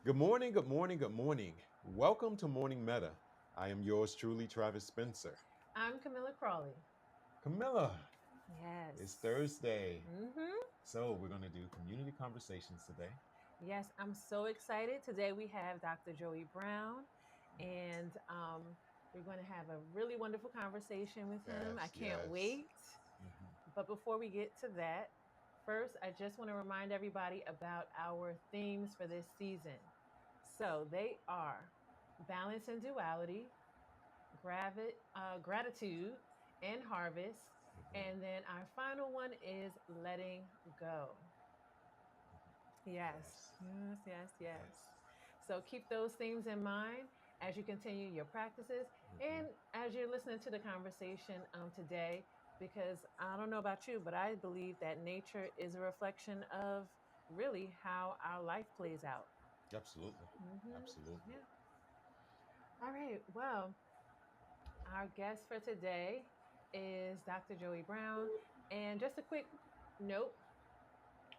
Good morning, good morning, good morning. Welcome to Morning Meta. I am yours truly, Travis Spencer. I'm Camilla Crawley. Camilla, it's Yes. Thursday. Mm-hmm. So we're going to do community conversations today. Yes, I'm so excited. Today we have Dr. Joey Brown, and we're going to have a really wonderful conversation with him. I Yes, can't yes. wait. Mhm. But before we get to that, first, I just want to remind everybody about our themes for this season. So they are balance and duality, gratitude and harvest. Mhm. And then our final one is letting go. Yes, Yes, yes, yes, yes. yes. So keep those themes in mind as you continue your practices Mhm. and as you're listening to the conversation today, because I don't know about you, but I believe that nature is a reflection of really how our life plays out. Absolutely. Absolutely. Yeah. All right. Well, our guest for today is Dr. Joey Brown. And just a quick note,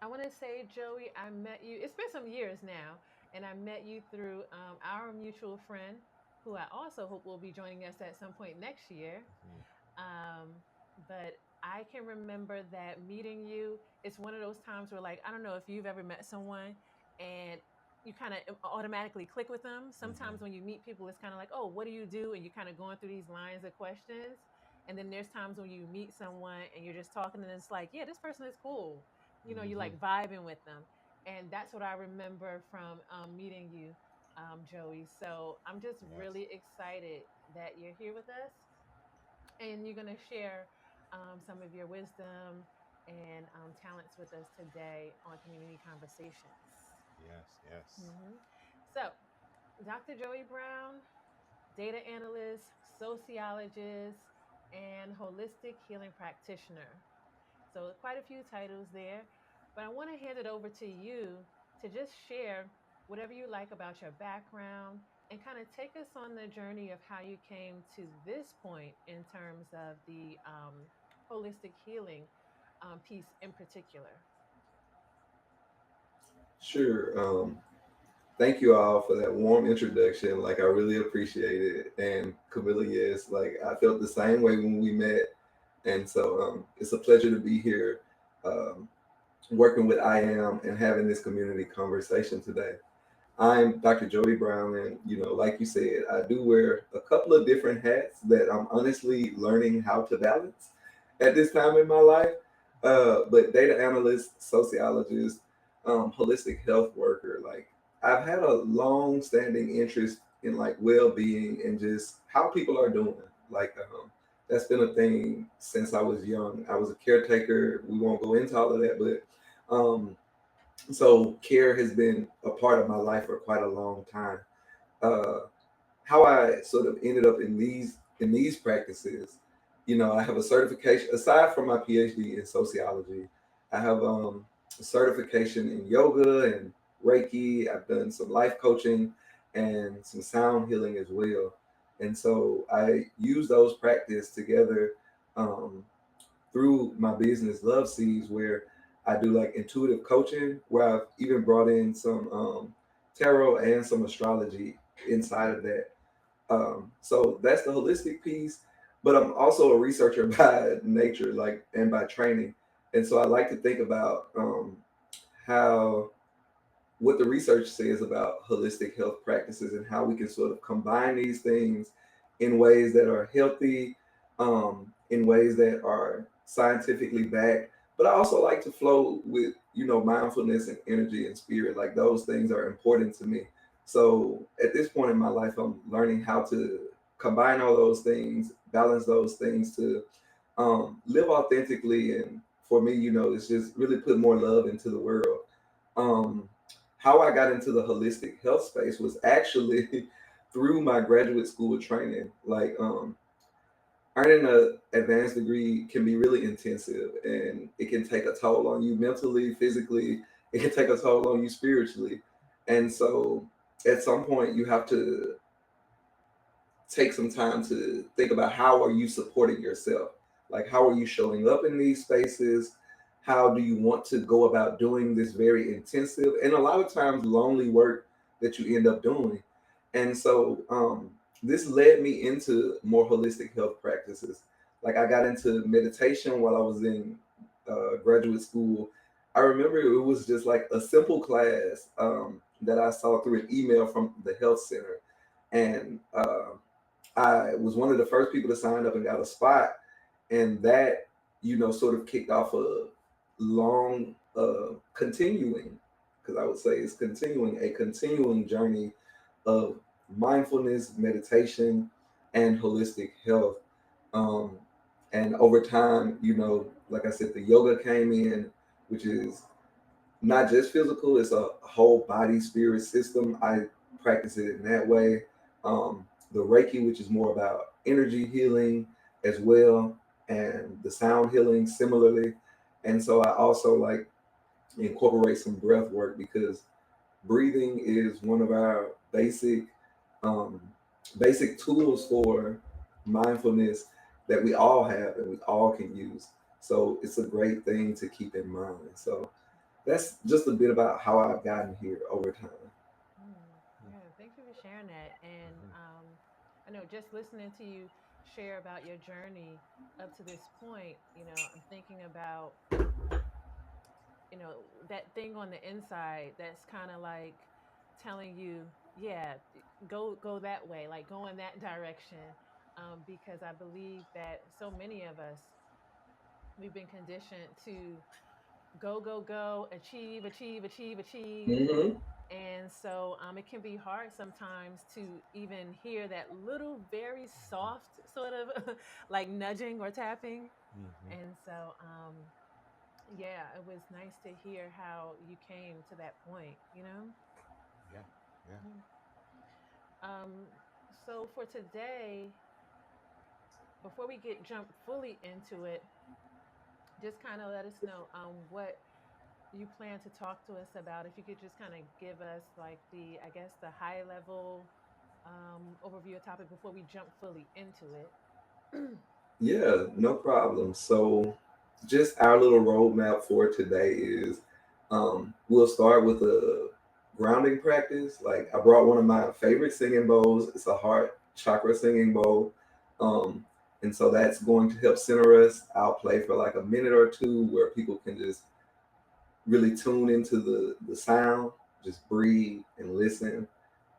I want to say, Joey, I met you, it's been some years now, and I met you through our mutual friend, who I also hope will be joining us at some point next year. Mhm. Um, but I can remember that meeting you, it's one of those times where, like, I don't know if you've ever met someone and you kind of automatically click with them. Mhm. Sometimes when you meet people, it's kind of like, oh, what do you do? And you're kind of going through these lines of questions. And then there's times when you meet someone and you're just talking and it's like, yeah, this person is cool. You know, you Mhm. like vibing with them. And that's what I remember from meeting you, Joey. So I'm just Yes. really excited that you're here with us and you're going to share some of your wisdom and talents with us today on Community Conversations. Yes. Yes. hmm So, Dr. Joey Brown, data analyst, sociologist, and holistic healing practitioner. So, quite a few titles there, but I want to hand it over to you to just share whatever you like about your background and kind of take us on the journey of how you came to this point in terms of the holistic healing piece in particular. Sure. Thank you all for that warm introduction. Like, I really appreciate it. And Camilla, yes, like I felt the same way when we met. And so it's a pleasure to be here um, working with IAAM and having this community conversation today. I'm Dr. Jody Brown, and like you said, I do wear a couple of different hats that I'm honestly learning how to balance at this time in my life. But data analyst, sociologist, holistic health worker, like I've had a long-standing interest in like well-being and just how people are doing. Like that's been a thing since I was young. I was a caretaker. We won't go into all of that, but so care has been a part of my life for quite a long time. Uh, how I sort of ended up in these practices, I have a certification aside from my PhD in sociology. I have a certification in yoga and Reiki. I've done some life coaching and some sound healing as well. And so I use those practices together um, through my business Love Seeds, where I do like intuitive coaching, where I've even brought in some tarot and some astrology inside of that. So that's the holistic piece, but I'm also a researcher by nature, like and by training, and so I like to think about how what the research says about holistic health practices and how we can sort of combine these things in ways that are healthy, in ways that are scientifically backed. But I also like to flow with, mindfulness and energy and spirit. Like those things are important to me. So at this point in my life, I'm learning how to combine all those things, balance those things to live authentically. And for me, it's just really put more love into the world. Um, how I got into the holistic health space was actually through my graduate school training. Like earning an advanced degree can be really intensive, and it can take a toll on you mentally, physically. It can take a toll on you spiritually, and so at some point you have to take some time to think about how are you supporting yourself, like how are you showing up in these spaces, how do you want to go about doing this very intensive and a lot of times lonely work that you end up doing. And so this led me into more holistic health practices. Like I got into meditation while I was in graduate school. I remember it was just like a simple class that I saw through an email from the health center. And I was one of the first people to sign up and got a spot. And that, sort of kicked off a long, continuing, because I would say it's a continuing journey of mindfulness, meditation, and holistic health. Um, and over time, like I said, the yoga came in, which is not just physical, it's a whole body spirit system. I practice it in that way. The Reiki, which is more about energy healing as well, and the sound healing similarly. And so I also like incorporate some breath work because breathing is one of our um, basic tools for mindfulness that we all have and we all can use. So it's a great thing to keep in mind. So that's just a bit about how I've gotten here over time. Yeah, thank you for sharing that. And Mhm. I know just listening to you share about your journey up to this point, I'm thinking about, that thing on the inside that's kind of like telling you, yeah, go that way, like go in that direction. Because I believe that so many of us, we've been conditioned to go, achieve. Hmm. And so it can be hard sometimes to even hear that little, very soft sort of like nudging or tapping. Mhm. And so, yeah, it was nice to hear how you came to that point. Yeah, yeah. Yeah. Um, so for today, before we get jump fully into it, just kind of let us know what you plan to talk to us about. If you could just kind of give us like I guess the high level overview of topic before we jump fully into it. Yeah, no problem. So, just our little roadmap for today is we'll start with a grounding practice. Like, I brought one of my favorite singing bowls, it's a heart chakra singing bowl. Um, and so that's going to help center us. I'll play for like a minute or two where people can just really tune into the sound, just breathe and listen,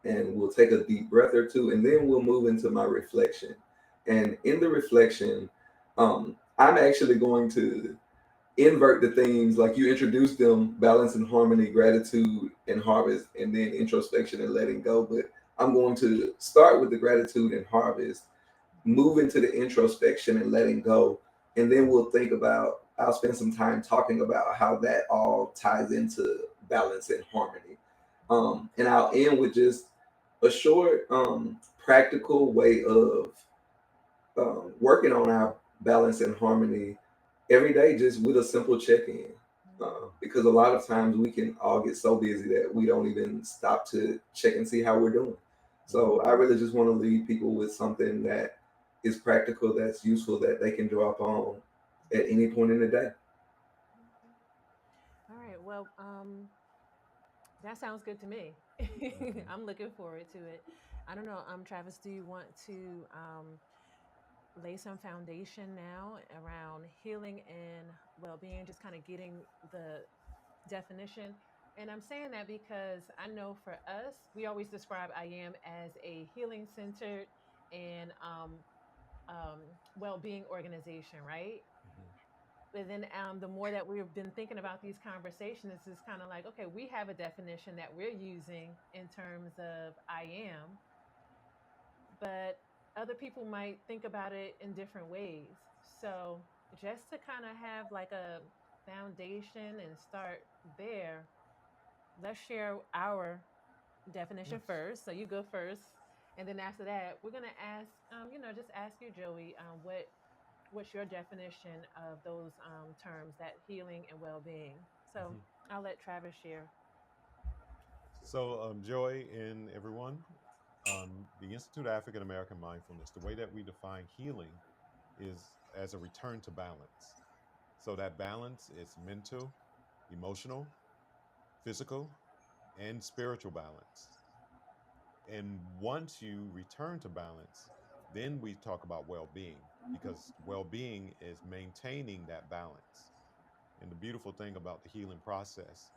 and we'll take a deep breath or two, and then we'll move into my reflection. And in the reflection, I'm actually going to invert the themes like you introduced them: balance and harmony, gratitude and harvest, and then introspection and letting go. But I'm going to start with the gratitude and harvest, move into the introspection and letting go, and then we'll think about, I'll spend some time talking about how that all ties into balance and harmony. And I'll end with just a short practical way of working on our balance and harmony every day, just with a simple check-in. Because a lot of times we can all get so busy that we don't even stop to check and see how we're doing. So I really just want to leave people with something that is practical, that's useful, that they can draw upon at any point in the day. All right. Well, that sounds good to me. Mhm. I'm looking forward to it. I don't know, Travis, do you want to lay some foundation now around healing and well-being, just kind of getting the definition? And I'm saying that because I know for us, we always describe IAM as a healing centered and um, well-being organization, right? Mhm. But then the more that we've been thinking about these conversations, it's kind of like, okay, we have a definition that we're using in terms of IAM, but other people might think about it in different ways. So just to kind of have like a foundation and start there, let's share our definition Yes. first. So you go first, and then after that, we're gonna ask, just ask you, Joey, what's your definition of those terms, that healing and well-being. So Mhm. I'll let Travis share. So, Joy and everyone, the Institute of African American Mindfulness, the way that we define healing is as a return to balance. So, that balance is mental, emotional, physical, and spiritual balance. And once you return to balance, then we talk about well-being, because well-being is maintaining that balance. And the beautiful thing about the healing process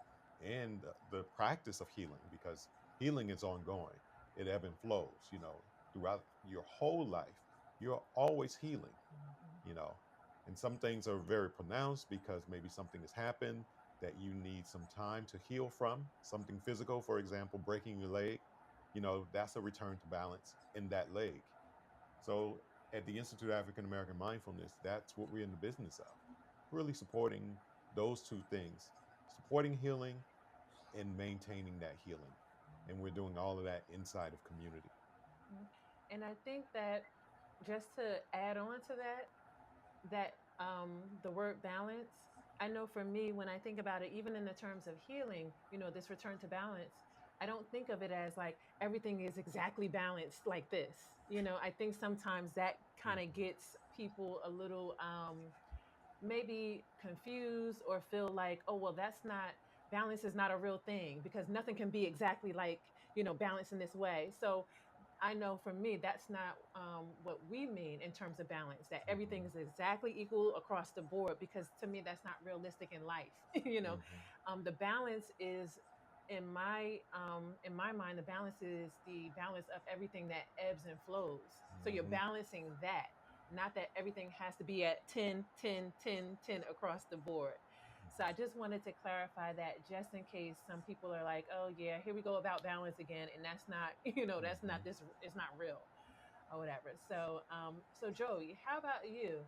and the practice of healing, because healing is ongoing, it ebb and flows, throughout your whole life, you're always healing, you know. And some things are very pronounced because maybe something has happened that you need some time to heal from, something physical, for example, breaking your leg, that's a return to balance in that leg. So at the Institute of African American Mindfulness, that's what we're in the business of, really supporting those two things, supporting healing and maintaining that healing. And we're doing all of that inside of community. Mhm. And I think that just to add on to that the word balance, I know for me, when I think about it, even in the terms of healing, this return to balance, I don't think of it as like everything is exactly balanced like this. I think sometimes that kind of Mhm. gets people a little maybe confused or feel like, oh, well, that's not, balance is not a real thing because nothing can be exactly like, balance in this way. So I know for me, that's not what we mean in terms of balance, that everything Mhm. is exactly equal across the board, because to me, that's not realistic in life. Mhm. The balance is, in my mind, the balance is the balance of everything that ebbs and flows. So you're Mhm. balancing that, not that everything has to be at 10, 10, 10, 10 across the board. So I just wanted to clarify that, just in case some people are like, oh yeah, here we go about balance again. And that's not, that's not Mhm. this, it's not real or whatever. So Joey, how about you?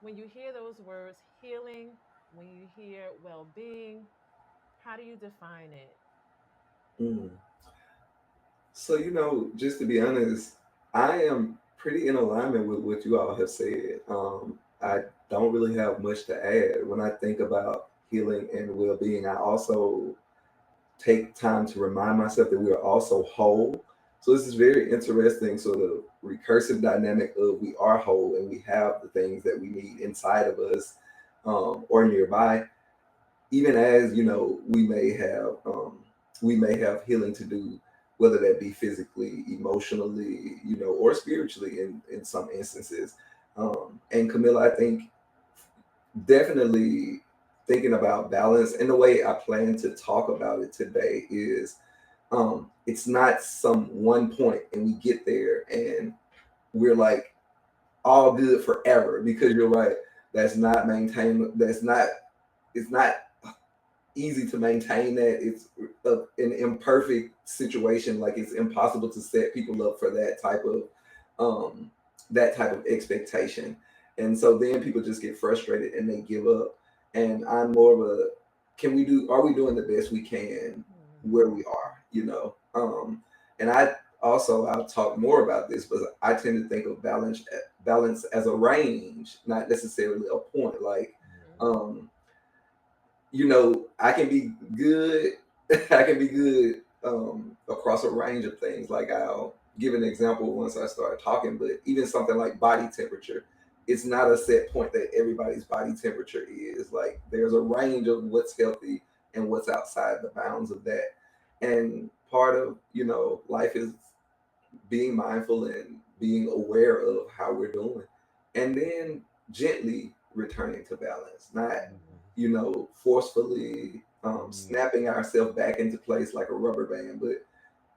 When you hear those words, healing, when you hear well-being, how do you define it? Mm. So, just to be honest, I am pretty in alignment with what you all have said. I don't really have much to add. When I think about healing and well being, I also take time to remind myself that we are also whole. So, this is very interesting, sort of recursive dynamic of we are whole and we have the things that we need inside of us, or nearby, even as we may have healing to do, whether that be physically, emotionally, or spiritually in some instances. And Camilla, I think definitely thinking about balance, and the way I plan to talk about it today is, it's not some one point and we get there and we're like all good forever, because you're right, that's not maintain that's not it's not easy to maintain that. It's an imperfect situation. Like, it's impossible to set people up for that type of expectation. And so then people just get frustrated and they give up. And I'm more of a, are we doing the best we can where Hmm. we are, and I'll talk more about this, but I tend to think of balance as a range, not necessarily a point. Like, Mhm. um, I can be good. I can be good across a range of things. Like, I'll give an example once I start talking, but even something like body temperature, it's not a set point that everybody's body temperature is. Like, there's a range of what's healthy and what's outside the bounds of that. And part of, life is being mindful and being aware of how we're doing, and then gently returning to balance, not Mhm. forcefully Mm. snapping ourselves back into place like a rubber band, but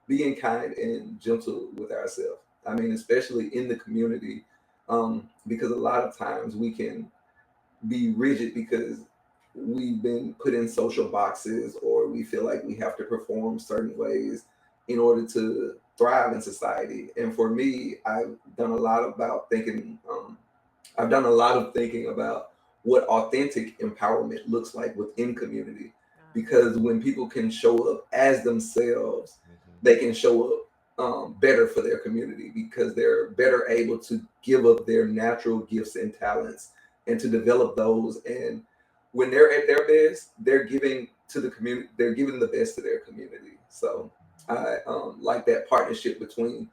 being kind and gentle with ourselves. I mean, especially in the community, because a lot of times we can be rigid because we've been put in social boxes, or we feel like we have to perform certain ways in order to thrive in society. And for me, I've done a lot of thinking about what authentic empowerment looks like within community. Because when people can show up as themselves, Mhm. they can show up better for their community, because they're better able to give up their natural gifts and talents and to develop those. And when they're at their best, they're giving to the community. They're giving the best to their community. So I like that partnership between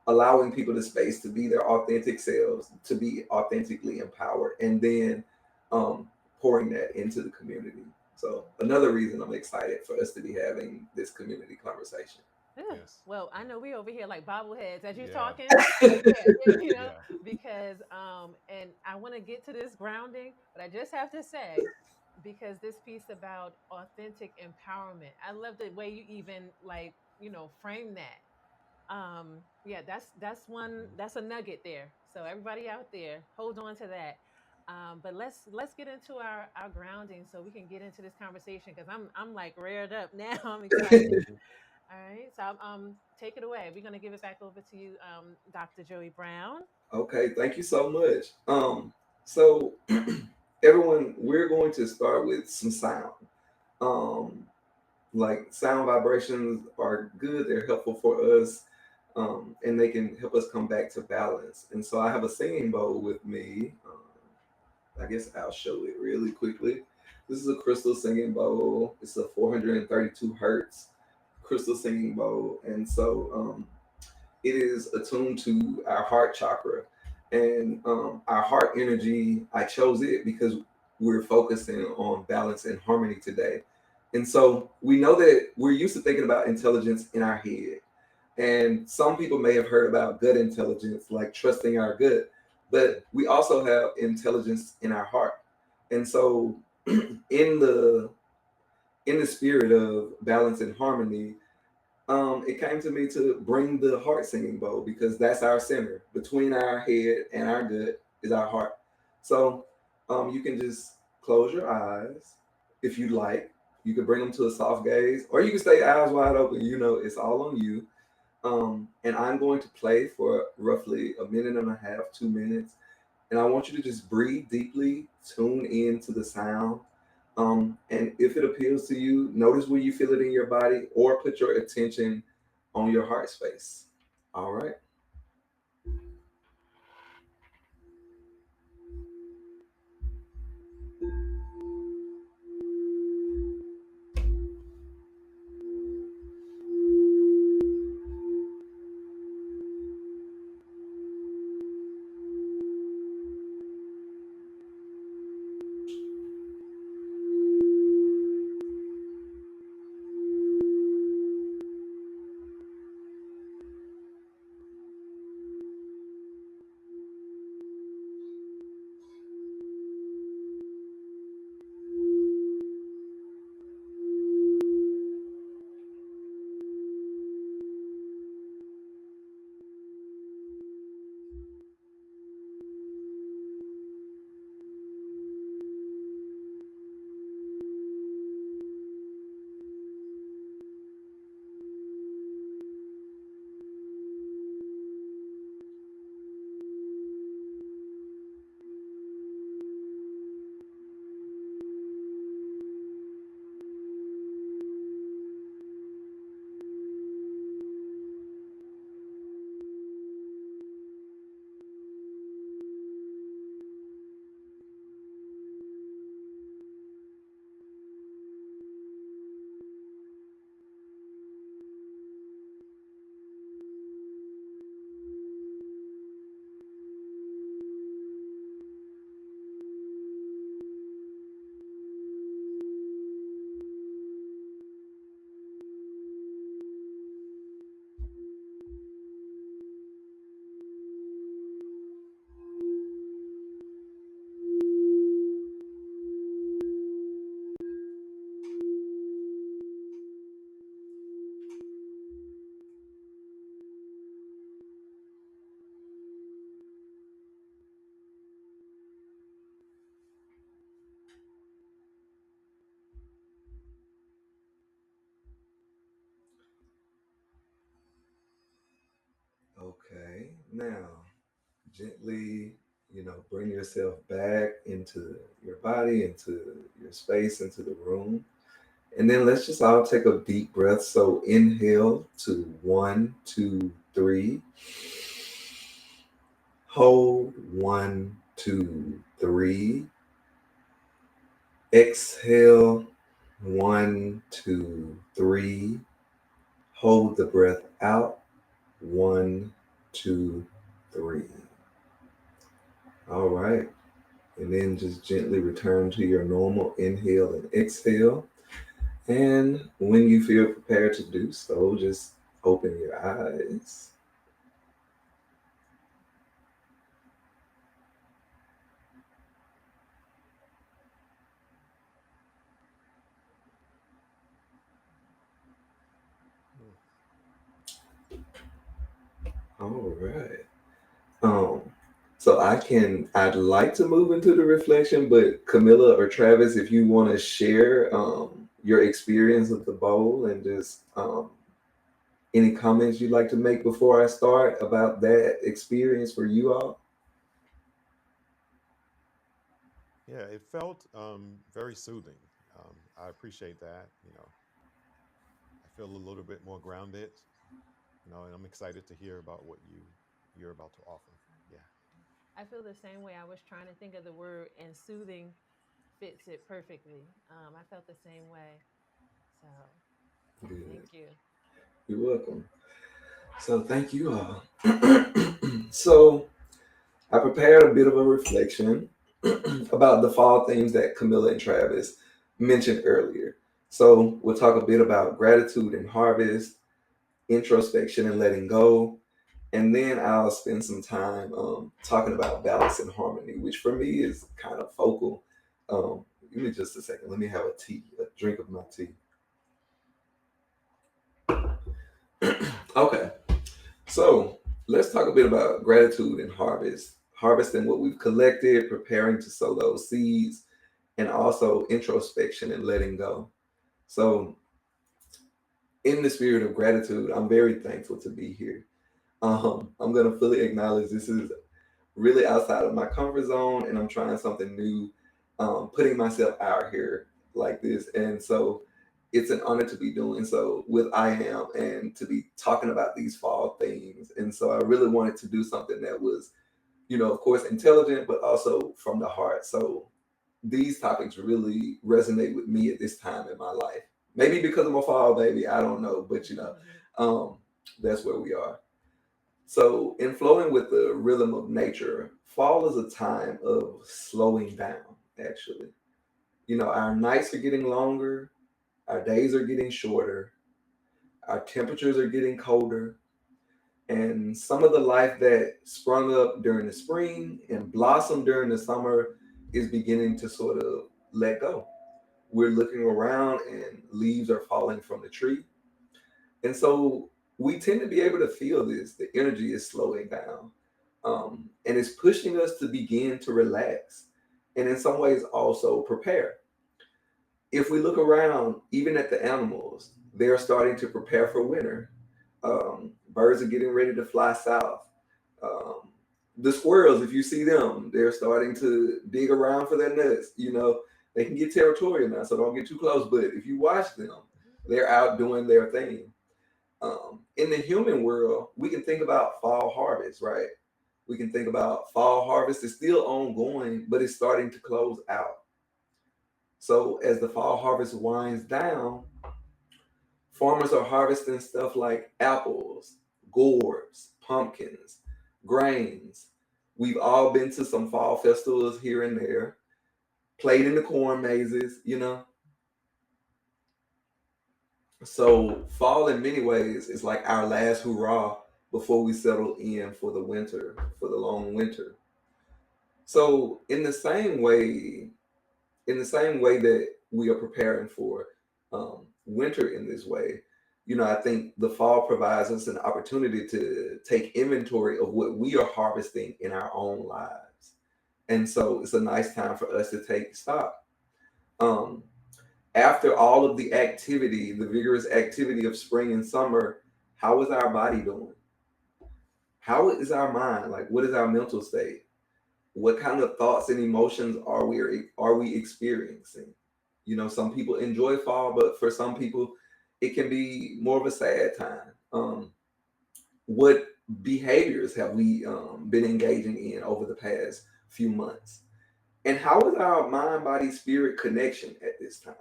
allowing people the space to be their authentic selves, to be authentically empowered, and then um, pouring that into the community. So another reason I'm excited for us to be having this community conversation. Ugh. Yes. Well, I know we over here like bobbleheads as you're Yeah. talking. Yeah, Yeah. because and I want to get to this grounding, but I just have to say, because this piece about authentic empowerment, I love the way you even like, frame that. Yeah, that's one, Mhm. that's a nugget there. So everybody out there, hold on to that. But let's get into our grounding so we can get into this conversation because I'm like reared up now. I'm excited. Mhm. All right. So take it away. We're gonna give it back over to you, Dr. Joey Brown. Okay, thank you so much. So everyone, we're going to start with some sound. Um, like sound vibrations are good; they're helpful for us, and they can help us come back to balance. And so I have a singing bowl with me. I guess I'll show it really quickly. This is a crystal singing bowl. It's a 432 hertz crystal singing bowl, and so it is attuned to our heart chakra and our heart energy. I chose it because we're focusing on balance and harmony today. And so we know that we're used to thinking about intelligence in our head. And some people may have heard about gut intelligence, like trusting our gut, but we also have intelligence in our heart. And so in the in the spirit of balance and harmony, it came to me to bring the heart singing bowl because that's our center. Between our head and our gut is our heart. So you can just close your eyes if you like. You can bring them to a soft gaze, or you can stay eyes wide open. You know, it's all on you. And I'm going to play for roughly a minute and a half, 2 minutes. And I want you to just breathe deeply, tune in to the sound. And if it appeals to you, notice where you feel it in your body or put your attention on your heart space. All right. Okay. Now, gently, bring yourself back into your body, into your space, into the room. And then let's just all take a deep breath. So inhale to 1, 2, 3. Hold 1, 2, 3. Exhale 1, 2, 3. Hold the breath out 1, 2, 3. All right. And then just gently return to your normal inhale and exhale. And when you feel prepared to do so, just Open your eyes. Mm. All right. Um, so I'd like to move into the reflection, but Camilla or Travis, if you want to share your experience with the bowl and just any comments you'd like to make before I start about that experience for you all. Yeah, it felt very soothing. I appreciate that. I feel a little bit more grounded. And I'm excited to hear about what you're about to offer. Yeah. I feel the same way. I was trying to think of the word, and soothing fits it perfectly. I felt the same way. So Good. thank you. You're welcome. So thank you all. So I prepared a bit of a reflection about the fall themes that Camilla and Travis mentioned earlier. So we'll talk a bit about gratitude and harvest, introspection and letting go, and then I'll spend some time talking about balance and harmony, which for me is kind of focal. Give me just a second. Let me have a drink of my tea. Okay, so let's talk a bit about gratitude and harvest. Harvesting what we've collected, preparing to sow those seeds, and also introspection and letting go. So, in the spirit of gratitude, I'm very thankful to be here. I'm going to fully acknowledge this is really outside of my comfort zone and I'm trying something new, putting myself out here like this. And so it's an honor to be doing so with IAAM and to be talking about these fall themes. And so I really wanted to do something that was, of course, intelligent, but also from the heart. So these topics really resonate with me at this time in my life. Maybe because I'm a fall baby, I don't know, but um, that's where we are. So, in flowing with the rhythm of nature, fall is a time of slowing down, actually. Our nights are getting longer, our days are getting shorter, our temperatures are getting colder, and some of the life that sprung up during the spring and blossomed during the summer is beginning to sort of let go. We're looking around and leaves are falling from the tree. And so we tend to be able to feel this. The energy is slowing down. And it's pushing us to begin to relax and in some ways also prepare. If we look around, even at the animals, they're starting to prepare for winter. Birds are getting ready to fly south. Um, the squirrels, if you see them, they're starting to dig around for their nuts. They can get territorial now, so don't get too close. But if you watch them, they're out doing their thing. In the human world, we can think about fall harvest, right? We can think about fall harvest is still ongoing, but it's starting to close out. So as the fall harvest winds down, farmers are harvesting stuff like apples, gourds, pumpkins, grains. We've all been to some fall festivals here and there, played in the corn mazes. So fall in many ways is like our last hurrah before we settle in for the winter, for the long winter. So in the same way that we are preparing for winter in this way, I think the fall provides us an opportunity to take inventory of what we are harvesting in our own lives. And so it's a nice time for us to take stock. Um, After all of the activity, the vigorous activity of spring and summer, how is our body doing? How is our mind? Like, what is our mental state? What kind of thoughts and emotions are we experiencing? Some people enjoy fall, but for some people, it can be more of a sad time. What behaviors have we been engaging in over the past few months? And how is our mind, body, spirit connection at this time?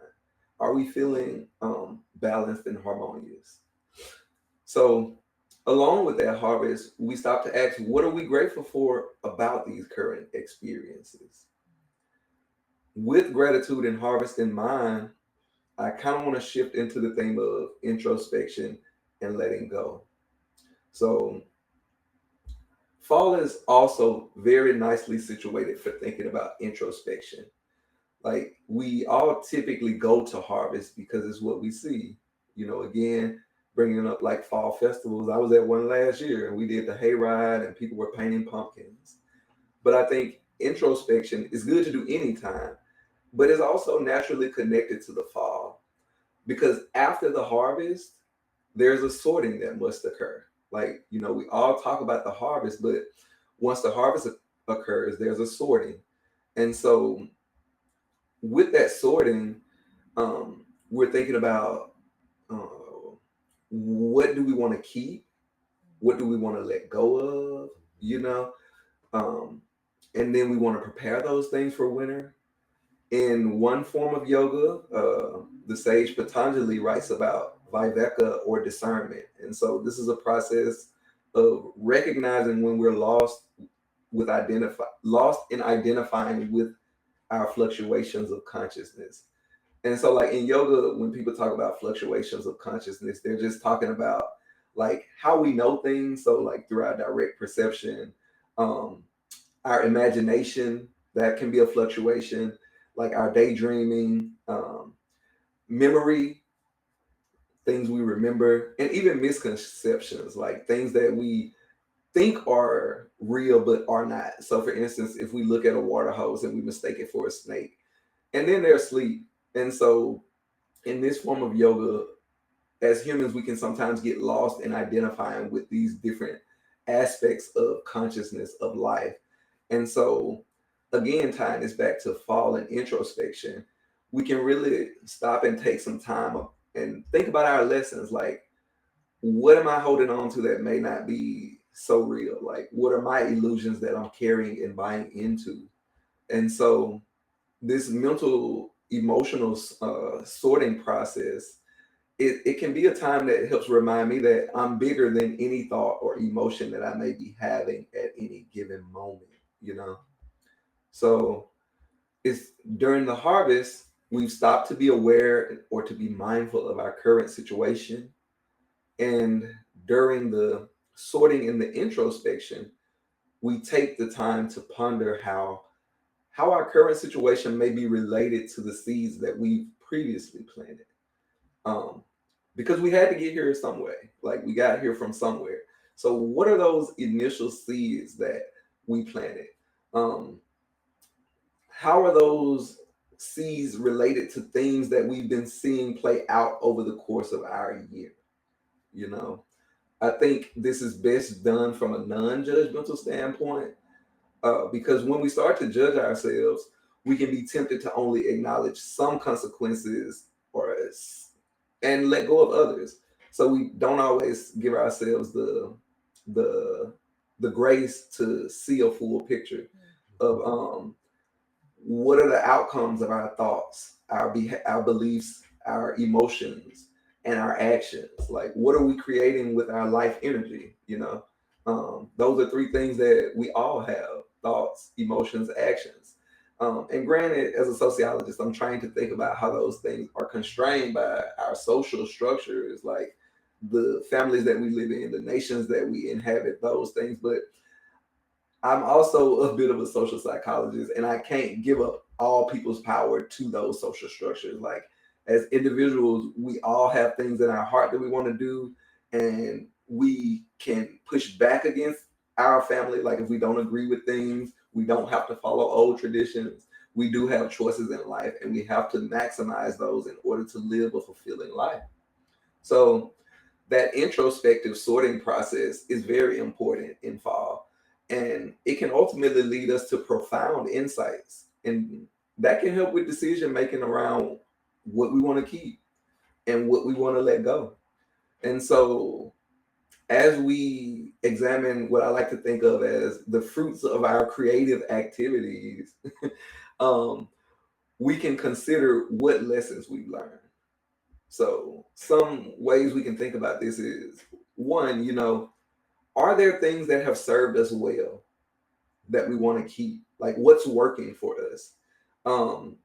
Are we feeling balanced and harmonious? So, along with that harvest, we stop to ask, what are we grateful for about these current experiences? With gratitude and harvest in mind, I kind of want to shift into the theme of introspection and letting go. So fall is also very nicely situated for thinking about introspection. Like we all typically go to harvest because it's what we see. Again, bringing up like fall festivals. I was at one last year and we did the hayride and people were painting pumpkins. But I think introspection is good to do anytime, but it's also naturally connected to the fall because after the harvest, there's a sorting that must occur. Like, we all talk about the harvest, but once the harvest occurs, there's a sorting. And so with that sorting, we're thinking about uh, what do we want to keep? What do we want to let go of? You know? Um, and then we want to prepare those things for winter. In one form of yoga, the sage Patanjali writes about viveka or discernment. And so this is a process of recognizing when we're lost in identifying with our fluctuations of consciousness. And so, like in yoga, when people talk about fluctuations of consciousness, they're just talking about like how we know things. So, like through our direct perception, um, our imagination, that can be a fluctuation, like our daydreaming, memory, things we remember, and even misconceptions, like things that we think are real but are not. So, for instance, if we look at a water hose and we mistake it for a snake, and then they're asleep. And so, in this form of yoga, as humans, we can sometimes get lost in identifying with these different aspects of consciousness of life. And so, again, tying this back to fall and introspection, we can really stop and take some time and think about our lessons. Like, what am I holding on to that may not be so real? Like, what are my illusions that I'm carrying and buying into? And so, this mental emotional sorting process, it can be a time that helps remind me that I'm bigger than any thought or emotion that I may be having at any given moment, you know? So it's during the harvest, we've stopped to be aware or to be mindful of our current situation. And during the sorting and the introspection, we take the time to ponder how our current situation may be related to the seeds that we've previously planted. Um, because we had to get here some way. Like we got here from somewhere. So what are those initial seeds that we planted? Um, how are those seeds related to things that we've been seeing play out over the course of our year? You know, I think this is best done from a non-judgmental standpoint, because when we start to judge ourselves, we can be tempted to only acknowledge some consequences and let go of others. So we don't always give ourselves the the grace to see a full picture of what are the outcomes of our thoughts, our beliefs, our emotions, and our actions. Like, what are we creating with our life energy? Those are three things that we all have: thoughts, emotions, actions. And granted, as a sociologist, I'm trying to think about how those things are constrained by our social structures, like the families that we live in, the nations that we inhabit, those things. But I'm also a bit of a social psychologist, and I can't give up all people's power to those social structures. Like, as individuals, we all have things in our heart that we want to do, and we can push back against our family. Like, if we don't agree with things, we don't have to follow old traditions. We do have choices in life, and we have to maximize those in order to live a fulfilling life. So, that introspective sorting process is very important in fall, and it can ultimately lead us to profound insights, and that can help with decision making around what we want to keep and what we want to let go. And so as we examine what I like to think of as the fruits of our creative activities, um, we can consider what lessons we've learned. So some ways we can think about this is, one, are there things that have served us well that we want to keep? Like, what's working for us? Um,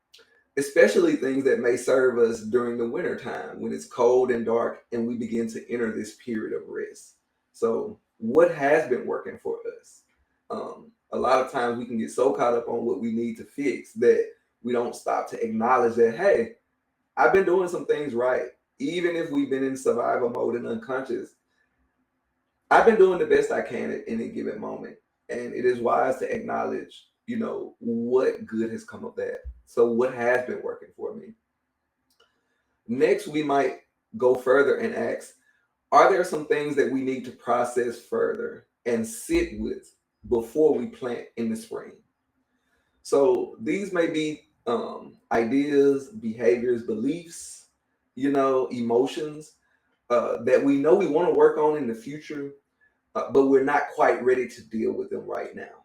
especially things that may serve us during the winter time when it's cold and dark and we begin to enter this period of rest. So, what has been working for us? A lot of times we can get so caught up on what we need to fix that we don't stop to acknowledge that, hey, I've been doing some things right. Even if we've been in survival mode and unconscious, I've been doing the best I can at any given moment. And it is wise to acknowledge, what good has come of that. So, what has been working for me? Next, we might go further and ask, are there some things that we need to process further and sit with before we plant in the spring? So, these may be ideas, behaviors, beliefs, emotions that we know we want to work on in the future, but we're not quite ready to deal with them right now.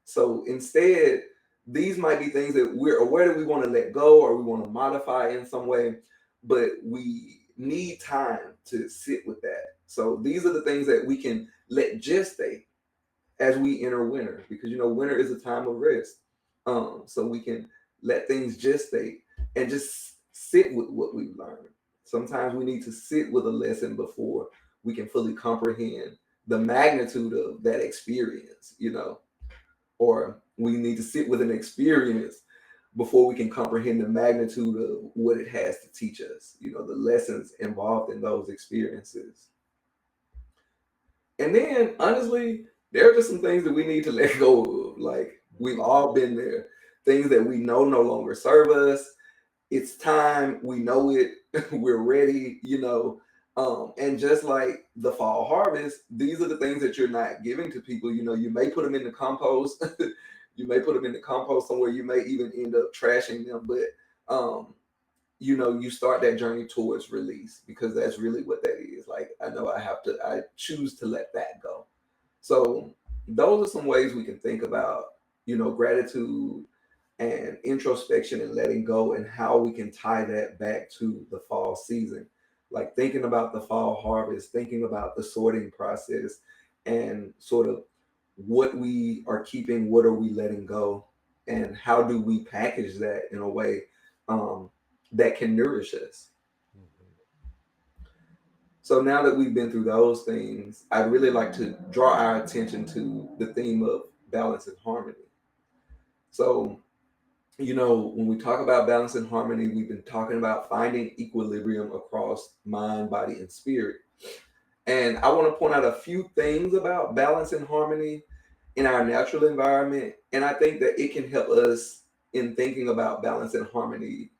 So instead, these might be things that we're aware that we want to let go or we want to modify in some way, but we need time to sit with that. So these are the things that we can let gestate as we enter winter, because winter is a time of rest. So we can let things gestate and just sit with what we've learned. Sometimes we need to sit with a lesson before we can fully comprehend the magnitude of that experience, or we need to sit with an experience before we can comprehend the magnitude of what it has to teach us, the lessons involved in those experiences. And then, honestly, there are just some things that we need to let go of. Like, we've all been there. Things that we know no longer serve us. It's time. We know it. We're ready, And just like the fall harvest, these are the things that you're not giving to people. You may put them in the compost. You may put them in the compost somewhere. You may even end up trashing them. But, you start that journey towards release, because that's really what that is. Like, I know I choose to let that go. So those are some ways we can think about, gratitude and introspection and letting go, and how we can tie that back to the fall season. Like, thinking about the fall harvest, thinking about the sorting process, and sort of what we are keeping, what are we letting go, and how do we package that in a way um, that can nourish us. Mhm. So now that we've been through those things, I'd really like to draw our attention to the theme of balance and harmony. So, when we talk about balance and harmony, we've been talking about finding equilibrium across mind, body, and spirit. And I want to point out a few things about balance and harmony in our natural environment. And I think that it can help us in thinking about balance and harmony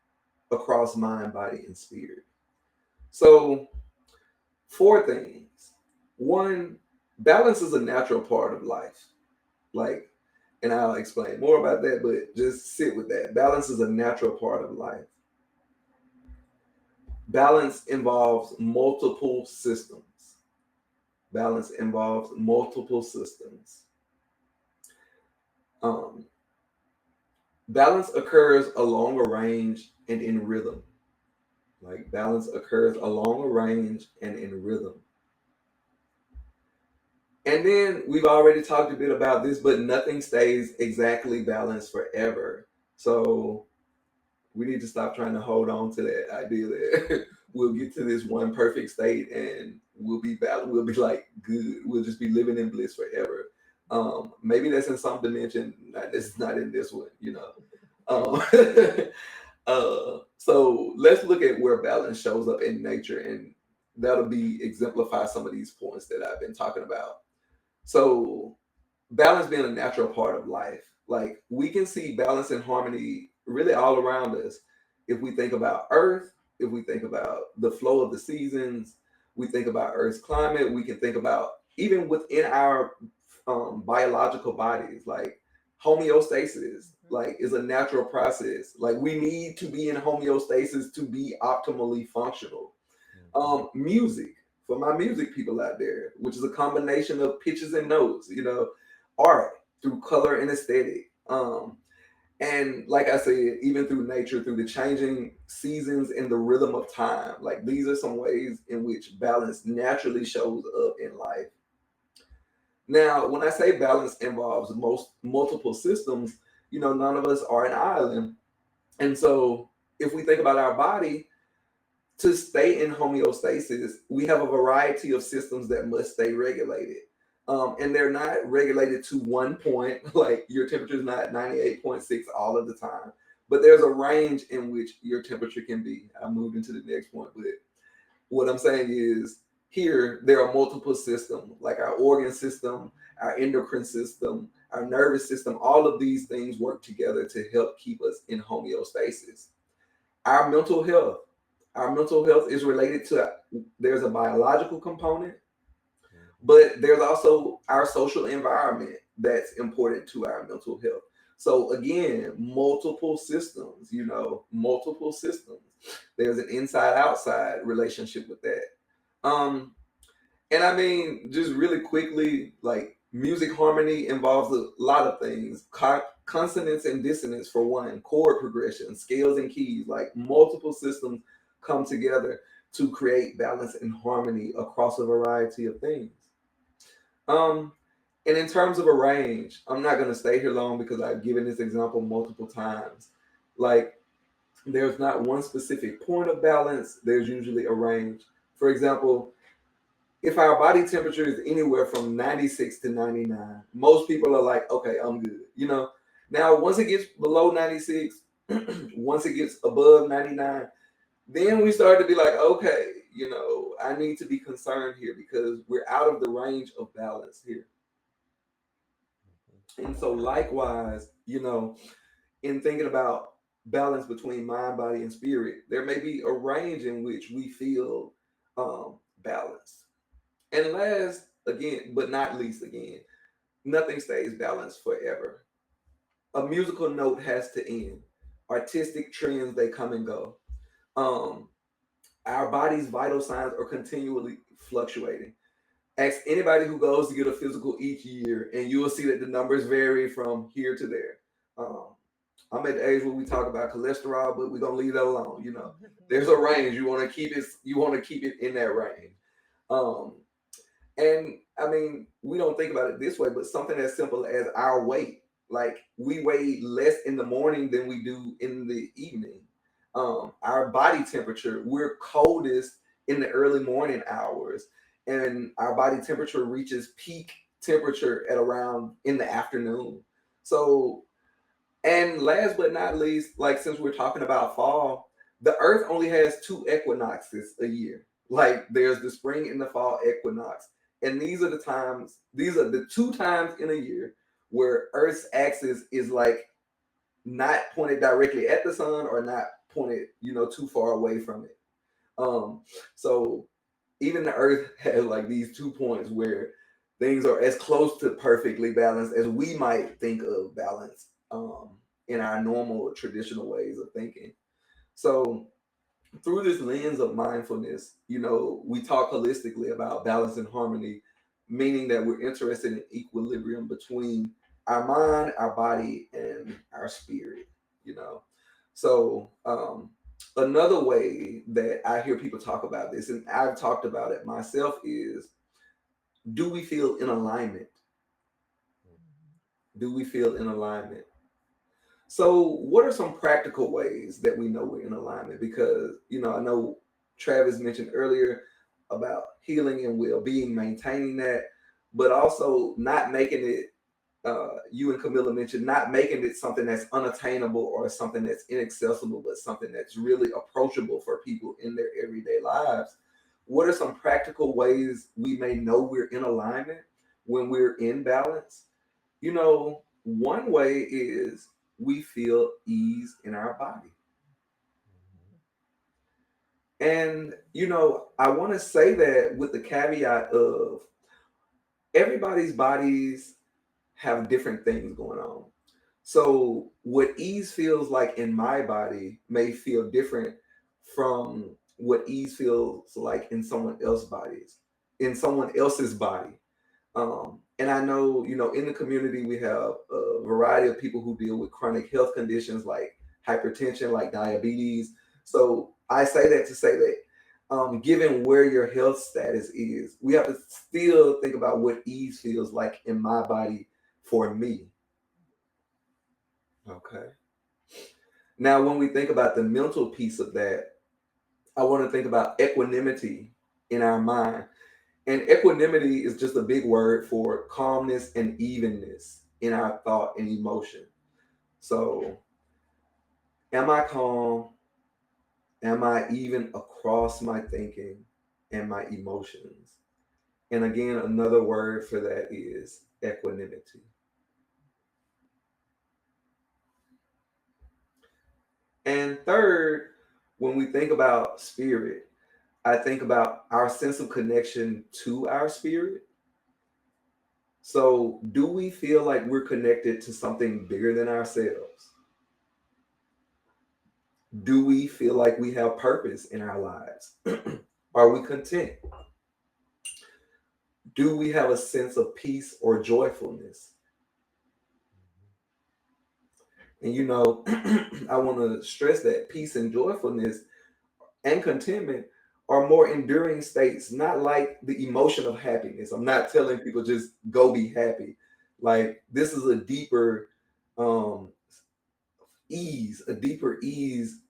across mind, body, and spirit. So, four things. One, balance is a natural part of life. Like, and I'll explain more about that, but just sit with that. Balance is a natural part of life. Balance involves multiple systems. Balance involves multiple systems. Um, Balance occurs along a range and in rhythm. Like, balance occurs along a range and in rhythm. And then we've already talked a bit about this, but nothing stays exactly balanced forever. So we need to stop trying to hold on to that idea that we'll get to this one perfect state and we'll be balanced. We'll be like good. We'll just be living in bliss forever. Maybe that's in some dimension. This is not in this one. Um, so let's look at where balance shows up in nature, and that'll be exemplify some of these points that I've been talking about. So, balance being a natural part of life. Like, we can see balance and harmony really all around us. If we think about Earth, if we think about the flow of the seasons, we think about Earth's climate, we can think about even within our biological bodies, like homeostasis, like, is a natural process. Like, we need to be in homeostasis to be optimally functional. Mhm. Music, for my music people out there, which is a combination of pitches and notes, art through color and aesthetic. And like I said, even through nature, through the changing seasons and the rhythm of time, like, these are some ways in which balance naturally shows up in life. Now, when I say balance involves most multiple systems, none of us are an island. And so if we think about our body, to stay in homeostasis, we have a variety of systems that must stay regulated. And they're not regulated to one point, like your temperature is not 98.6 all of the time, but there's a range in which your temperature can be. I moved into the next point, but what I'm saying is here there are multiple systems, like our organ system, our endocrine system, our nervous system. All of these things work together to help keep us in homeostasis. Our mental health. Our mental health is related to, there's a biological component, Mhm. but there's also our social environment that's important to our mental health. So again, multiple systems, multiple systems. There's an inside outside relationship with that. Um, and I mean, just really quickly, like music harmony involves a lot of things. Consonance and dissonance for one, chord progression, scales and keys, like multiple systems come together to create balance and harmony across a variety of things. Um, and in terms of a range, I'm not going to stay here long because I've given this example multiple times. Like, there's not one specific point of balance, there's usually a range. For example, if our body temperature is anywhere from 96 to 99, most people are like, okay, I'm good. Now, once it gets below 96, once it gets above 99, then we start to be like, okay, I need to be concerned here because we're out of the range of balance here. And so, likewise, in thinking about balance between mind, body, and spirit, there may be a range in which we feel balanced. And last, again, but not least, again, nothing stays balanced forever. A musical note has to end. Artistic trends, they come and go. Um, our body's vital signs are continually fluctuating. Ask anybody who goes to get a physical each year, and you will see that the numbers vary from here to there. Um, I'm at the age where we talk about cholesterol, but we're gonna leave that alone. There's a range. You want to keep it. You want to keep it in that range. Um, And I mean, we don't think about it this way, but something as simple as our weight. Like we weigh less in the morning than we do in the evening. Our body temperature, we're coldest in the early morning hours, and our body temperature reaches peak temperature at around in the afternoon. So, and last but not least, like since we're talking about fall, the earth only has two equinoxes a year. Like there's the spring and the fall equinox. And these are the two times in a year where Earth's axis is like not pointed directly at the sun or not pointed, too far away from it. Um, so even the earth has like these 2 points where things are as close to perfectly balanced as we might think of balance in our normal traditional ways of thinking. So through this lens of mindfulness, we talk holistically about balance and harmony, meaning that we're interested in equilibrium between our mind, our body, and our spirit, you know. So, another way that I hear people talk about this, and I've talked about it myself, is do we feel in alignment? Do we feel in alignment? So, what are some practical ways that we know we're in alignment? Because, I know Travis mentioned earlier about healing and well being, maintaining that, but also not making it, you and Camilla mentioned, not making it something that's unattainable or something that's inaccessible, but something that's really approachable for people in their everyday lives. What are some practical ways we may know we're in alignment when we're in balance? One way is we feel ease in our body. And, I want to say that with the caveat of everybody's bodies have different things going on. So, what ease feels like in my body may feel different from what ease feels like in someone else's body. And I know, in the community, we have a variety of people who deal with chronic health conditions like hypertension, like diabetes. So I say that to say that, given where your health status is, we have to still think about what ease feels like in my body for me. Okay. Now, when we think about the mental piece of that, I want to think about equanimity in our mind. And equanimity is just a big word for calmness and evenness in our thought and emotion. So, am I calm? Am I even across my thinking and my emotions? And again, another word for that is equanimity. And third, when we think about spirit, I think about our sense of connection to our spirit. So, do we feel like we're connected to something bigger than ourselves? Do we feel like we have purpose in our lives? Are we content? Do we have a sense of peace or joyfulness? And I want to stress that peace and joyfulness and contentment are more enduring states, not like the emotion of happiness. I'm not telling people just go be happy. Like this is a deeper um, a deeper ease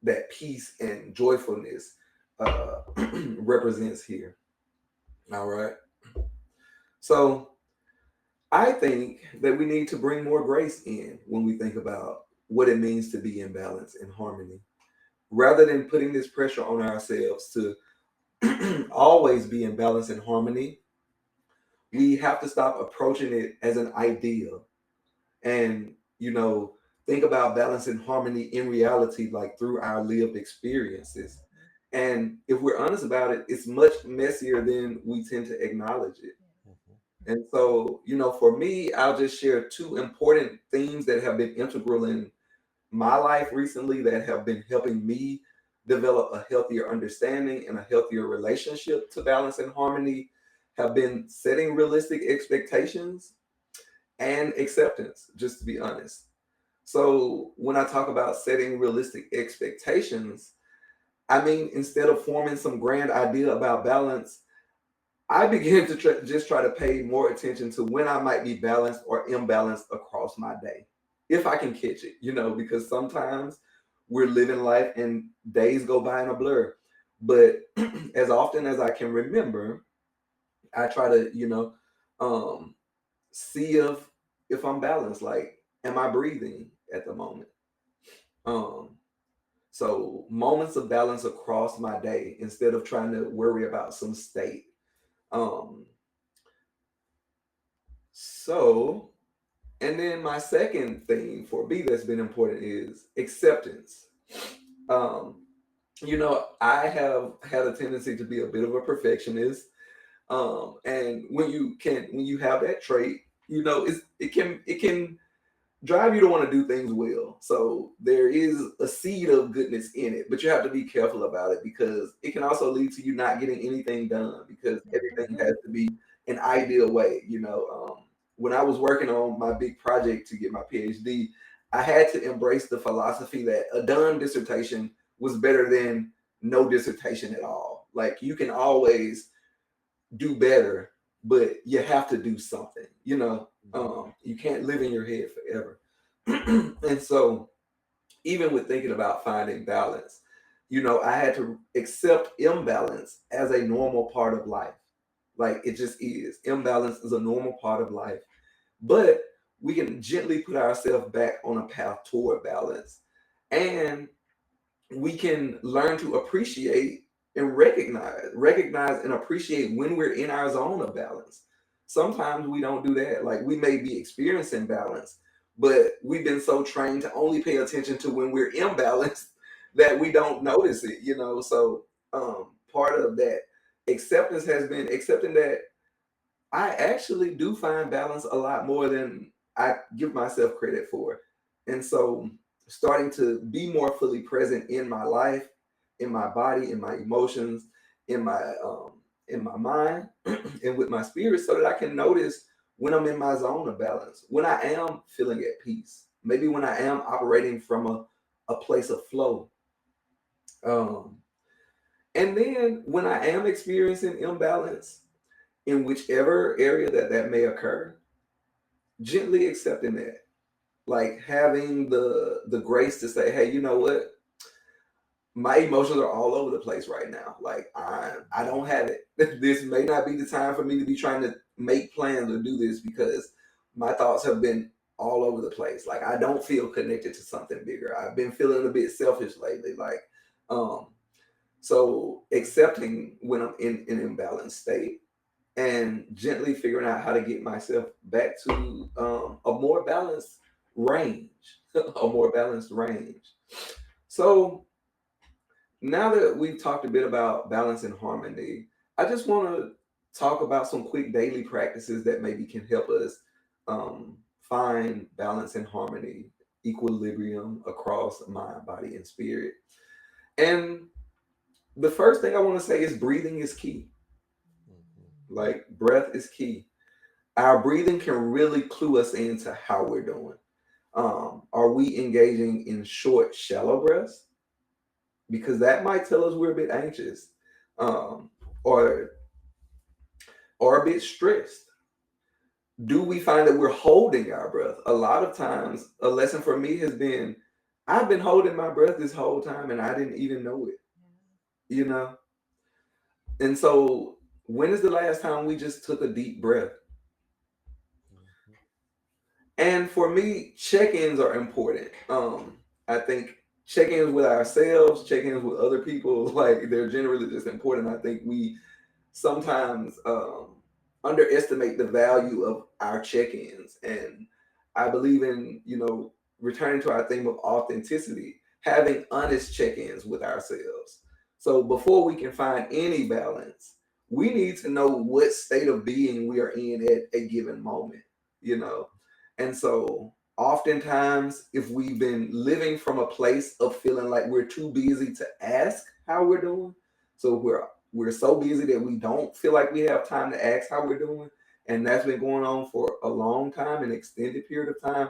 that peace and joyfulness represents here. All right. So I think that we need to bring more grace in when we think about what it means to be in balance and harmony. Rather than putting this pressure on ourselves to always be in balance and harmony, we have to stop approaching it as an ideal and, think about balance and harmony in reality, like through our lived experiences. And if we're honest about it, it's much messier than we tend to acknowledge it. Mhm. And so, for me, I'll just share two important themes that have been integral in my life recently that have been helping me develop a healthier understanding and a healthier relationship to balance and harmony have been setting realistic expectations and acceptance, just to be honest. So, when I talk about setting realistic expectations, I mean, instead of forming some grand idea about balance, I began to just try to pay more attention to when I might be balanced or imbalanced across my day, if I can catch it, because sometimes we're living life and days go by in a blur. But as often as I can remember, I try to, um, see if I'm balanced. Like, am I breathing at the moment? Um, so moments of balance across my day instead of trying to worry about some state. Um, so And then my second thing for B that's been important is acceptance. Um, I have had a tendency to be a bit of a perfectionist. And when you have that trait, it can drive you to want to do things well. So there is a seed of goodness in it, but you have to be careful about it because it can also lead to you not getting anything done because everything has to be an ideal way. When I was working on my big project to get my PhD, I had to embrace the philosophy that a done dissertation was better than no dissertation at all. Like you can always do better, but you have to do something. You can't live in your head forever. And so, even with thinking about finding balance, I had to accept imbalance as a normal part of life. Like it just is. Imbalance is a normal part of life, but we can gently put ourselves back on a path toward balance. And we can learn to appreciate and recognize and appreciate when we're in our zone of balance. Sometimes we don't do that. Like we may be experiencing balance, but we've been so trained to only pay attention to when we're imbalanced that we don't notice it. So part of that acceptance has been accepting that I actually do find balance a lot more than I give myself credit for. And so starting to be more fully present in my life, in my body, in my emotions, in my mind, and with my spirit so that I can notice when I'm in my zone of balance, when I am feeling at peace, maybe when I am operating from a place of flow. Um, and then when I am experiencing imbalance, in whichever area that may occur, gently accepting that. like having the grace to say, hey, you know what, my emotions are all over the place right now. Like I don't have it. This may not be the time for me to be trying to make plans or do this because my thoughts have been all over the place. Like I don't feel connected to something bigger. I've been feeling a bit selfish lately. Like um so accepting when I'm in an imbalanced state and gently figuring out how to get myself back to a more balanced range, a more balanced range. So now that we've talked a bit about balance and harmony, I just want to talk about some quick daily practices that maybe can help us find balance and harmony, equilibrium across mind, body, and spirit. And the first thing I want to say is breathing is key. Like, breath is key. Our breathing can really clue us into how we're doing. Are we engaging in short, shallow breaths? Because that might tell us we're a bit anxious, um, or a bit stressed. Do we find that we're holding our breath? A lot of times, a lesson for me has been, I've been holding my breath this whole time and I didn't even know it, you know? And so, when is the last time we just took a deep breath? And for me, check-ins are important. I think check-ins with ourselves, check-ins with other people, like they're generally just important. I think we sometimes underestimate the value of our check-ins, and I believe in returning to our theme of authenticity, having honest check-ins with ourselves. So before we can find any balance, we need to know what state of being we are in at a given moment. You know, and so oftentimes, if we've been living from a place of feeling like we're too busy to ask how we're doing, so we're so busy that we don't feel like we have time to ask how we're doing, and that's been going on for a long time, an extended period of time,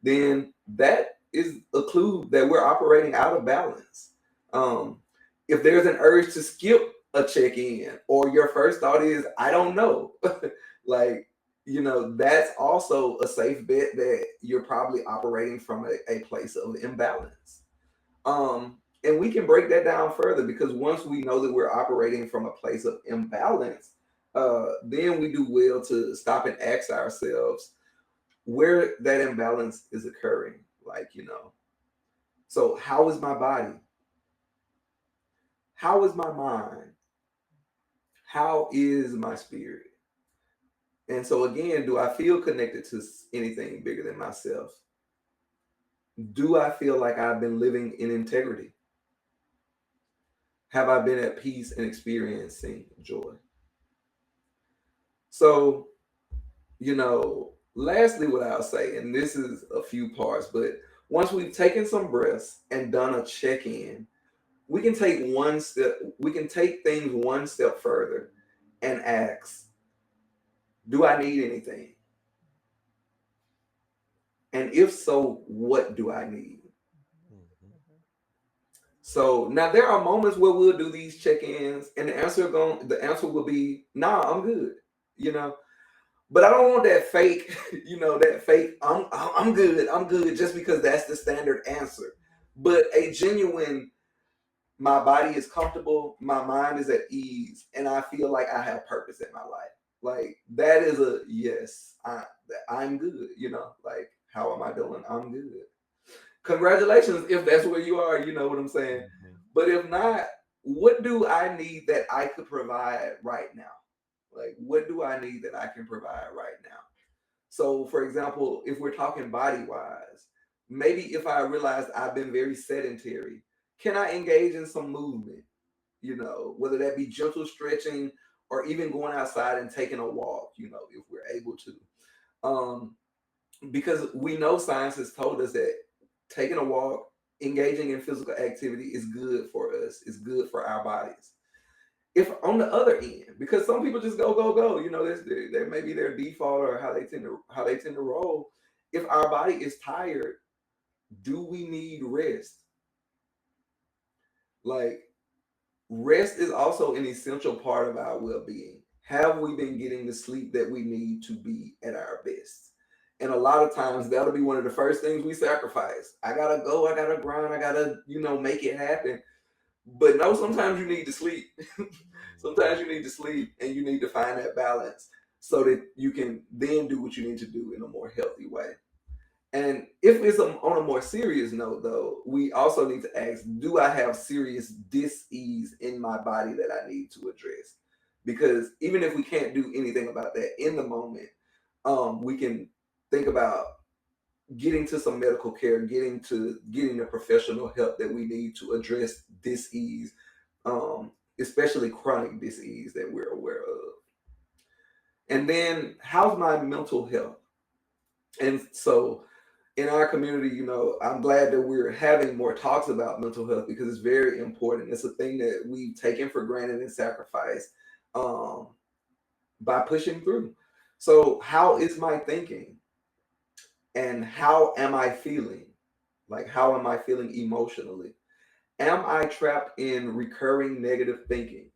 then that is a clue that we're operating out of balance. Um, if there's an urge to skip a check-in, or your first thought is, I don't know, like, that's also a safe bet that you're probably operating from a place of imbalance. And we can break that down further, because once we know that we're operating from a place of imbalance, then we do well to stop and ask ourselves where that imbalance is occurring. Like, so how is my body? How is my mind? How is my spirit? And so, again, do I feel connected to anything bigger than myself? Do I feel like I've been living in integrity? Have I been at peace and experiencing joy? So, lastly, what I'll say, and this is a few parts, but once we've taken some breaths and done a check in, we can take things one step further and ask, do I need anything? And if so, what do I need? So now there are moments where we'll do these check-ins, and the answer will be, nah, I'm good, you know. But I don't want that fake, that fake, I'm good, just because that's the standard answer. But a genuine, my body is comfortable, my mind is at ease, and I feel like I have purpose in my life. Like, that is a yes, I'm good, like, how am I doing? I'm good. Congratulations if that's where you are, you know what I'm saying? But if not, what do I need that I could provide right now? Like, what do I need that I can provide right now? So, for example, if we're talking body wise, maybe if I realize I've been very sedentary, can I engage in some movement? Whether that be gentle stretching or even going outside and taking a walk, if we're able to. Um, because we know science has told us that taking a walk, engaging in physical activity is good for us, it's good for our bodies. If on the other end, because some people just go, go, go, there may be their default or how they tend to roll. If our body is tired, do we need rest? Like, rest is also an essential part of our well-being. Have we been getting the sleep that we need to be at our best? And a lot of times that'll be one of the first things we sacrifice. I gotta go, I gotta grind, I gotta, make it happen. But no, sometimes you need to sleep. Sometimes you need to sleep and you need to find that balance so that you can then do what you need to do in a more healthy way. And if it's on a more serious note, though, we also need to ask, do I have serious dis-ease in my body that I need to address? Because even if we can't do anything about that in the moment, we can think about getting to some medical care, getting the professional help that we need to address dis-ease, especially chronic dis-ease that we're aware of. And then, how's my mental health? And so, in our community, I'm glad that we're having more talks about mental health because it's very important. It's a thing that we've taken for granted and sacrificed um, by pushing through. So, how is my thinking? And how am I feeling? Like, how am I feeling emotionally? Am I trapped in recurring negative thinking?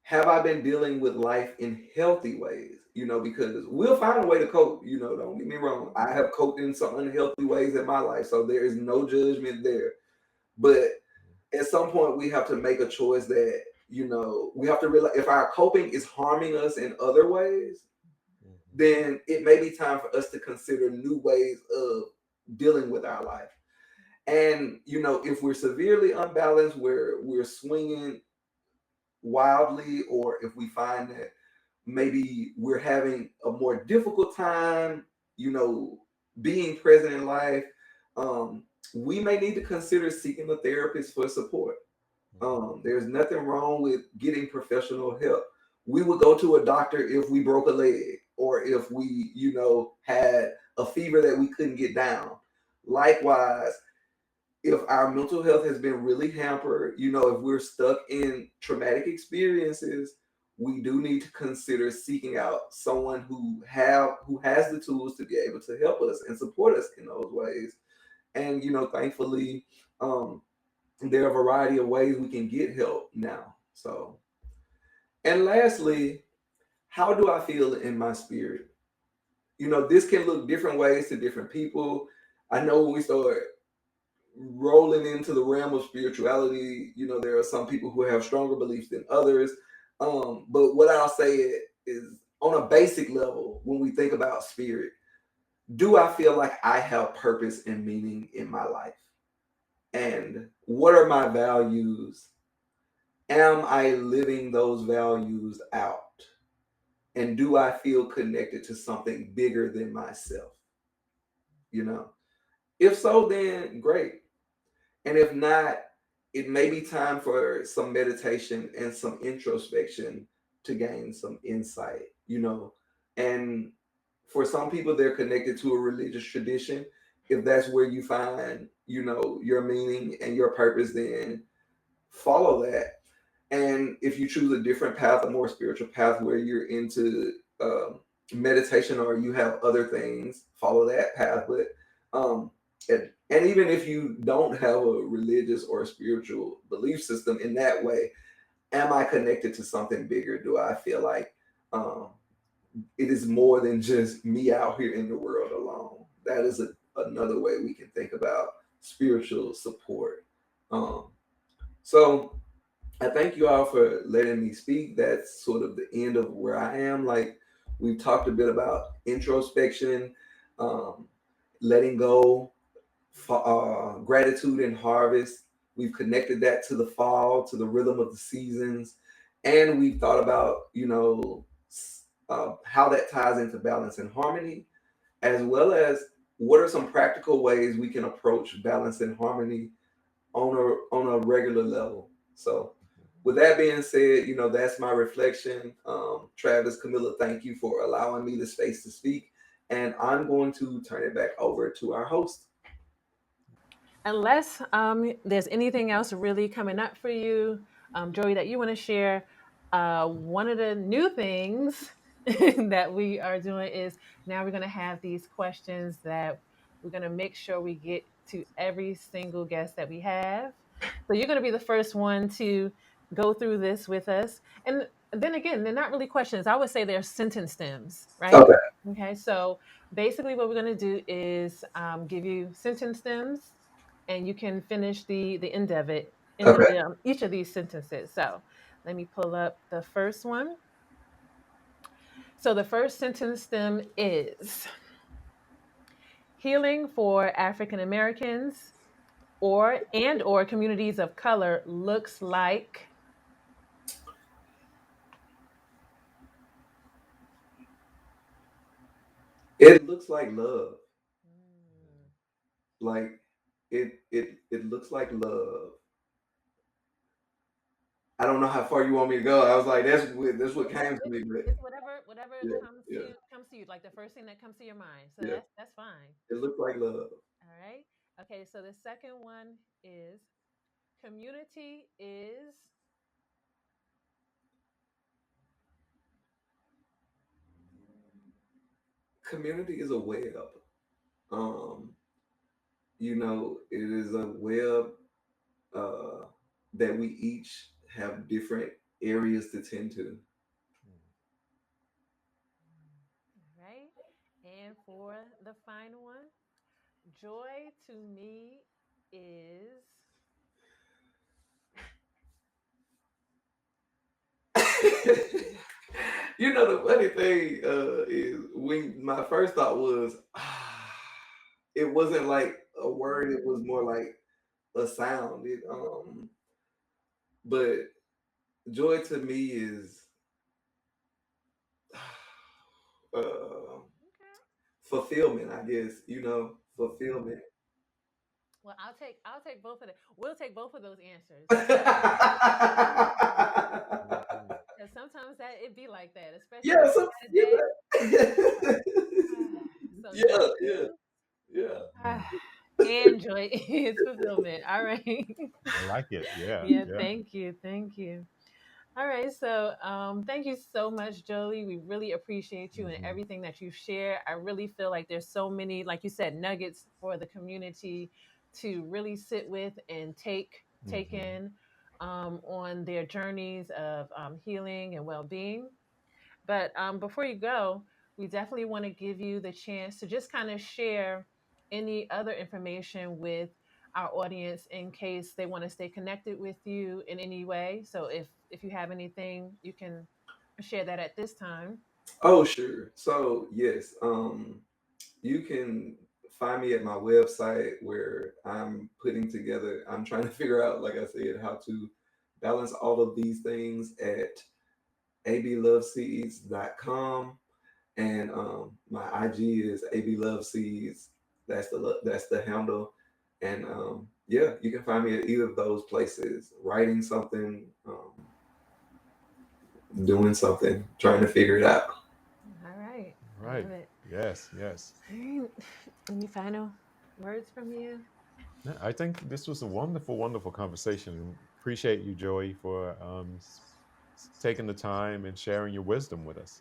Have I been dealing with life in healthy ways? Because we'll find a way to cope. Don't get me wrong. I have coped in some unhealthy ways in my life, so there is no judgment there. But at some point, we have to make a choice that, we have to realize if our coping is harming us in other ways, then it may be time for us to consider new ways of dealing with our life. And, if we're severely unbalanced, where we're swinging wildly, or if we find that maybe we're having a more difficult time, you know, being present in life, um, we may need to consider seeking a therapist for support. There's nothing wrong with getting professional help. We would go to a doctor if we broke a leg or if we, had a fever that we couldn't get down. Likewise, if our mental health has been really hampered, if we're stuck in traumatic experiences, we do need to consider seeking out someone who has the tools to be able to help us and support us in those ways. And thankfully, um, there are a variety of ways we can get help now. So, and lastly, how do I feel in my spirit? This can look different ways to different people. I know when we start rolling into the realm of spirituality, there are some people who have stronger beliefs than others. But what I'll say is on a basic level, when we think about spirit, do I feel like I have purpose and meaning in my life? And what are my values? Am I living those values out? And do I feel connected to something bigger than myself? You know, if so, then great. And if not, it may be time for some meditation and some introspection to gain some insight. And for some people, they're connected to a religious tradition. If that's where you find, your meaning and your purpose, then follow that. And if you choose a different path, a more spiritual path where you're into meditation or you have other things, follow that path. But um, and even if you don't have a religious or a spiritual belief system in that way, am I connected to something bigger? Do I feel like um, it is more than just me out here in the world alone? That is another way we can think about spiritual support. Um, so I thank you all for letting me speak. That's sort of the end of where I am. Like, we've talked a bit about introspection, um, letting go, gratitude and harvest. We've connected that to the fall, to the rhythm of the seasons, and we've thought about how that ties into balance and harmony, as well as what are some practical ways we can approach balance and harmony on a regular level. So, with that being said, that's my reflection. Travis, Camilla, thank you for allowing me the space to speak, and I'm going to turn it back over to our host. Unless there's anything else really coming up for you, Joey, that you want to share, one of the new things that we are doing is now we're going to have these questions that we're going to make sure we get to every single guest that we have. So you're going to be the first one to go through this with us. And then again, they're not really questions. I would say they're sentence stems, right? Okay. Okay, so basically, what we're going to do is give you sentence stems, and you can finish the end of it in Okay. each of these sentences. So let me pull up the first one. So the first sentence stem is healing for African Americans or communities of color looks like. It looks like love. Mm, Like it looks like love. I don't know how far you want me to go. I was like, that's what came to me, but it's whatever yeah, yeah, comes to you, like the first thing that comes to your mind. So yeah. that's fine. It looked like love. All right. Okay. So the second one is community is. Community is a web. Um, it is a web uh, that we each have different areas to tend to. All right. And for the final one, joy to me is. The funny thing is when my first thought was, it wasn't like a word. It was more like a sound. But joy to me is uh, Okay. fulfillment. I guess Mhm. fulfillment. Well, I'll take both of them. We'll take both of those answers Mhm. because sometimes that it be like that, especially Yeah, when you had a day. yeah. So Yeah, joy yeah, is yeah. and joy is fulfillment. All right. I like it. Yeah, Yeah. yeah. Thank you. Thank you. All right. So thank you so much, Jolie. We really appreciate you and Hmm. everything that you share. I really feel like there's so many, like you said, nuggets for the community to really sit with and take Hmm. in on their journeys of healing and well-being. But before you go, we definitely want to give you the chance to just kind of share any other information with our audience in case they want to stay connected with you in any way. So if you have anything, you can share that at this time. Oh, sure. So yes, you can find me at my website where I'm putting together. I'm trying to figure out, like I said, how to balance all of these things at abloveseeds.com, and my IG is abloveseeds. That's the handle, and yeah, you can find me at either of those places, writing something, doing something, trying to figure it out. All right. I Right. love it. Yes, yes. All right. Any final words from you? Yeah, I think this was a wonderful, wonderful conversation. Appreciate you, Joey, for taking the time and sharing your wisdom with us.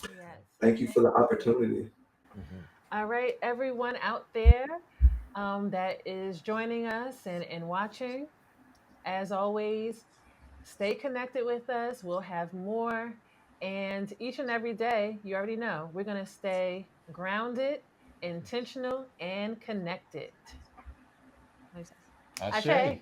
Yes. Thank you for Thank the you. opportunity. Hmm. All right, everyone out there that is joining us and watching. As always, stay connected with us. We'll have more. And each and every day, you already know, we're going to stay grounded, intentional, and connected. What do you say? Ashe. Ashe.